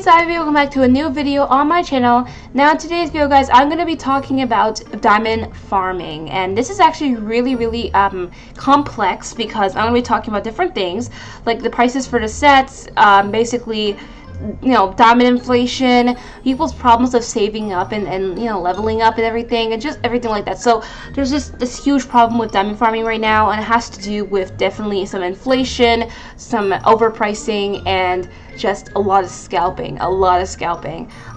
Savvy, welcome back to a new video on my channel. Now in today's video, guys, I'm going to be talking about diamond farming, and this is actually really complex because I'm going to be talking about different things like the prices for the sets, basically, you know, diamond inflation, people's problems of saving up and you know, leveling up and everything, and just everything like that. So there's just this huge problem with diamond farming right now, and it has to do with definitely some inflation, some overpricing, and just a lot of scalping.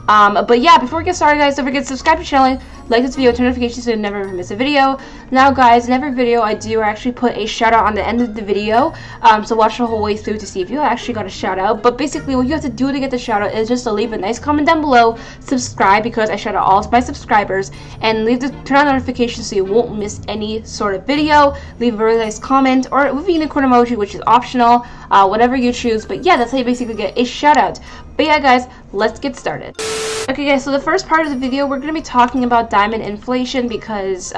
But yeah, before we get started, guys, don't forget to subscribe to the channel, like this video, turn notifications so you never miss a video. Now, guys, in every video I do, I actually put a shout out on the end of the video, so watch the whole way through to see if you actually got a shout out. But basically, what you have to do to get the shout out is just to leave a nice comment down below, subscribe because I shout out all of my subscribers, and turn on notifications so you won't miss any sort of video. Leave a really nice comment or with a unicorn emoji, which is optional, whatever you choose. But yeah, that's how you basically get a shout out. But yeah, guys, let's get started. Okay, guys, so the first part of the video, we're going to be talking about diamond inflation because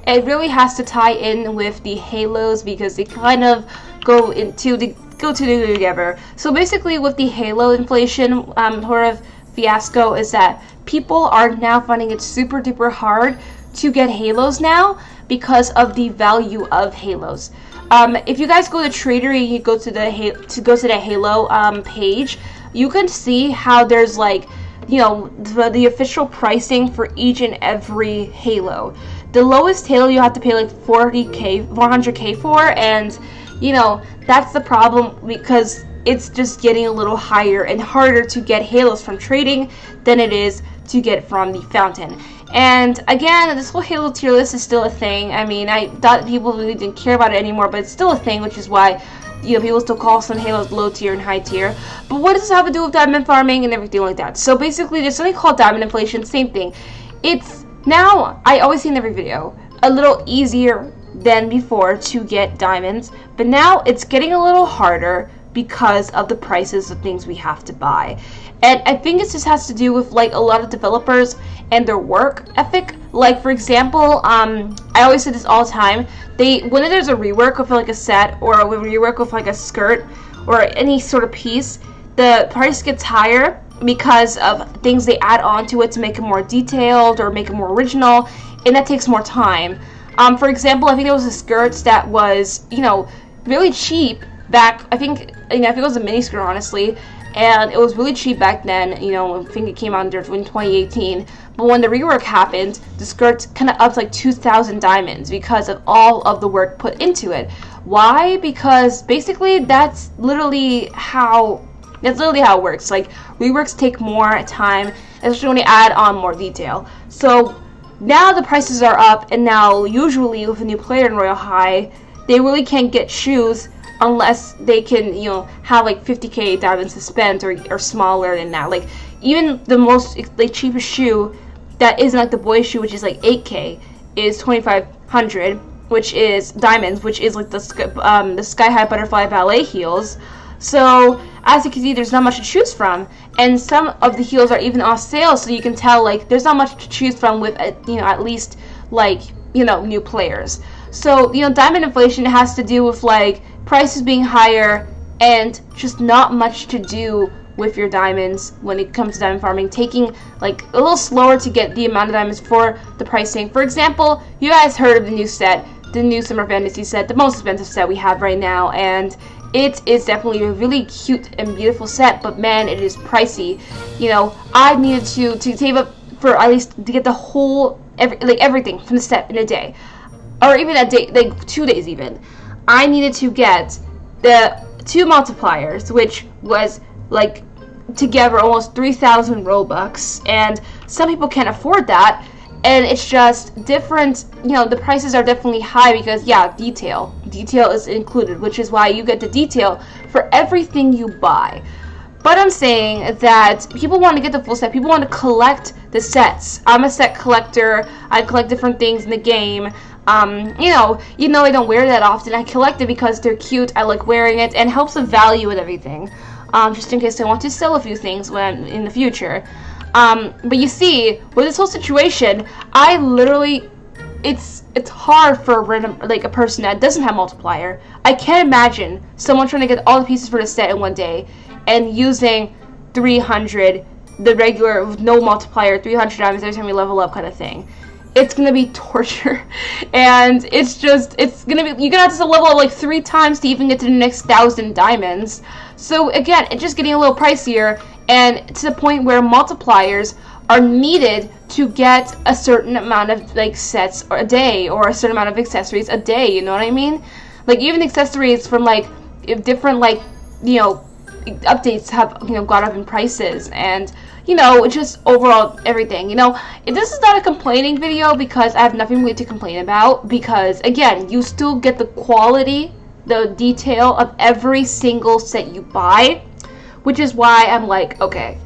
it really has to tie in with the halos because they kind of go together. So basically, with the halo inflation sort of fiasco is that people are now finding it super duper hard to get halos now because of the value of halos. If you guys go to Trader and you go to the Halo page, you can see how there's, like, you know, the official pricing for each and every halo. The lowest halo you have to pay like 400k for, and you know, that's the problem because it's just getting a little higher and harder to get halos from trading than it is to get from the fountain. And again, this whole halo tier list is still a thing. I mean, I thought people really didn't care about it anymore, but it's still a thing, which is why, you know, people still call some halos low tier and high tier. But what does this have to do with diamond farming and everything like that? So basically, there's something called diamond inflation, same thing. It's now, I always see in every video, a little easier than before to get diamonds, but now it's getting a little harder because of the prices of things we have to buy. And I think it just has to do with, like, a lot of developers and their work ethic. Like, for example, I always say this all the time, when there's a rework of like a set or a rework of like a skirt or any sort of piece, the price gets higher because of things they add on to it to make it more detailed or make it more original, and that takes more time. For example, I think there was a skirt that was, you know, really cheap back, I think it was a mini skirt, honestly, and it was really cheap back then, you know, I think it came out in 2018, but when the rework happened, the skirt kind of upped like 2,000 diamonds because of all of the work put into it. Why? Because basically that's literally how it works. Like, reworks take more time, especially when you add on more detail. So now the prices are up, and now usually with a new player in Royale High, they really can't get shoes unless they can, you know, have like 50k diamonds to spend or smaller than that. Like, even the most, like, cheapest shoe that isn't like the boy shoe, which is like 8k, is 2,500, which is diamonds, which is like the Sky High Butterfly Ballet heels. So as you can see, there's not much to choose from, and some of the heels are even on sale, so you can tell, like, there's not much to choose from with, you know, at least, like, you know, new players. So, you know, diamond inflation has to do with, like, prices being higher and just not much to do with your diamonds when it comes to diamond farming, taking like a little slower to get the amount of diamonds for the pricing. For example, you guys heard of the new set, the new Summer Fantasy set, the most expensive set we have right now, and it is definitely a really cute and beautiful set, but man, it is pricey. You know, I needed to save up for at least to get the whole everything from the set in a day, or even a day, like 2 days even. I needed to get the 2 multipliers, which was like together almost 3,000 Robux, and some people can't afford that, and it's just different. You know, the prices are definitely high because, yeah, detail is included, which is why you get the detail for everything you buy. But I'm saying that people want to get the full set. People want to collect the sets. I'm a set collector. I collect different things in the game. You know, I don't wear that often. I collect it because they're cute. I like wearing it, and helps the value and everything. Just in case I want to sell a few things when in the future. But you see, with this whole situation, I literally, it's hard for a random, like, a person that doesn't have multiplier. I can't imagine someone trying to get all the pieces for the set in one day and using 300, the regular no multiplier, 300 diamonds every time you level up kind of thing. It's gonna be torture, and it's gonna be, you're gonna have to level up like 3 times to even get to the next 1,000 diamonds. So again, it's just getting a little pricier, and to the point where multipliers are needed to get a certain amount of like sets a day, or a certain amount of accessories a day, you know what I mean? Like even accessories from like if different like, you know, updates have, you know, gone up in prices, and you know, just overall everything. You know, this is not a complaining video because I have nothing really to complain about, because again, you still get the quality, the detail of every single set you buy, which is why I'm like, okay,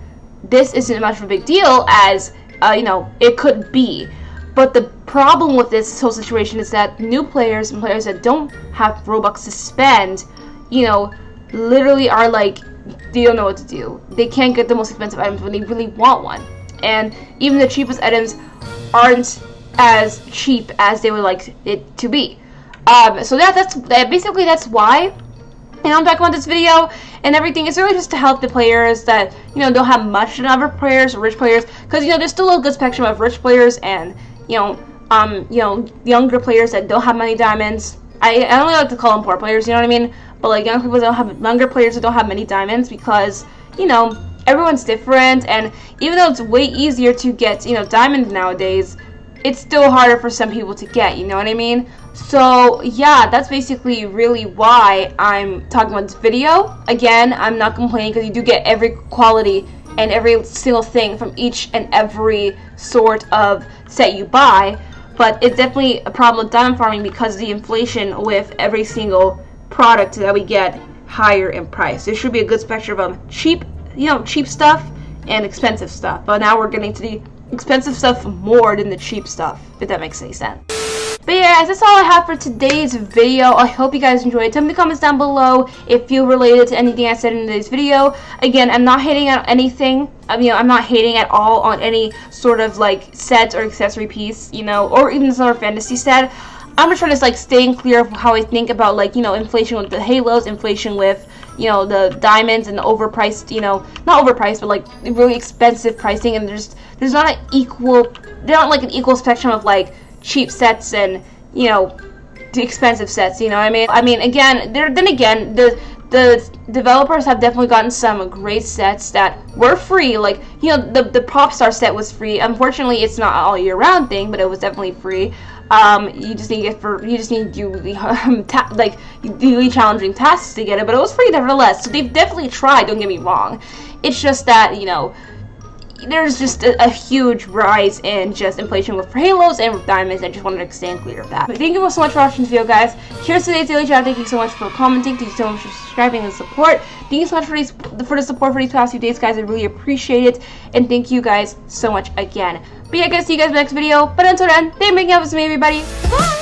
this isn't much of a big deal as you know, it could be. But the problem with this whole situation is that new players and players that don't have Robux to spend, you know, literally are like, they don't know what to do. They can't get the most expensive items when they really want one. And even the cheapest items aren't as cheap as they would like it to be. So that's why, you know, I'm talking about this video and everything. It's really just to help the players that, you know, don't have much in other players or rich players, because, you know, there's still a good spectrum of rich players and, you know, younger players that don't have many diamonds. I don't really like to call them poor players, you know what I mean? But like younger players that don't have many diamonds, because, you know, everyone's different, and even though it's way easier to get, you know, diamonds nowadays, it's still harder for some people to get, you know what I mean? So yeah, that's basically really why I'm talking about this video. Again, I'm not complaining, because you do get every quality and every single thing from each and every sort of set you buy, but it's definitely a problem with diamond farming because of the inflation with every single product that we get higher in price. There should be a good spectrum of cheap, you know, cheap stuff and expensive stuff, but now we're getting to the expensive stuff more than the cheap stuff, if that makes any sense. But yeah, guys, that's all I have for today's video. I hope you guys enjoyed. Tell me in the comments down below if you related to anything I said in today's video. Again, I'm not hating on anything. You know, I'm not hating at all on any sort of like set or accessory piece, you know, or even some sort of fantasy set. I'm just trying to like staying clear of how I think about, like, you know, inflation with the halos, inflation with, you know, the diamonds and the overpriced, you know, not overpriced, but like really expensive pricing, and there's not an equal, they're not like an equal spectrum of like cheap sets and, you know, the expensive sets, you know what I mean? I mean, again, the developers have definitely gotten some great sets that were free. Like, you know, the pop star set was free. Unfortunately, it's not all year round thing, but it was definitely free. You just need to do really challenging tasks to get it, but it was free nevertheless. So they've definitely tried, don't get me wrong. It's just that, you know, there's just a huge rise in just inflation with halos and with diamonds. I just wanted to stand clear of that. But thank you so much for watching this video, guys. Here's today's daily chat. Thank you so much for commenting. Thank you so much for subscribing and support. Thank you so much for the support for these past few days, guys. I really appreciate it, and thank you guys so much again. But yeah, guys, see you guys in the next video. But until then, thank you for making up with me, everybody. Bye.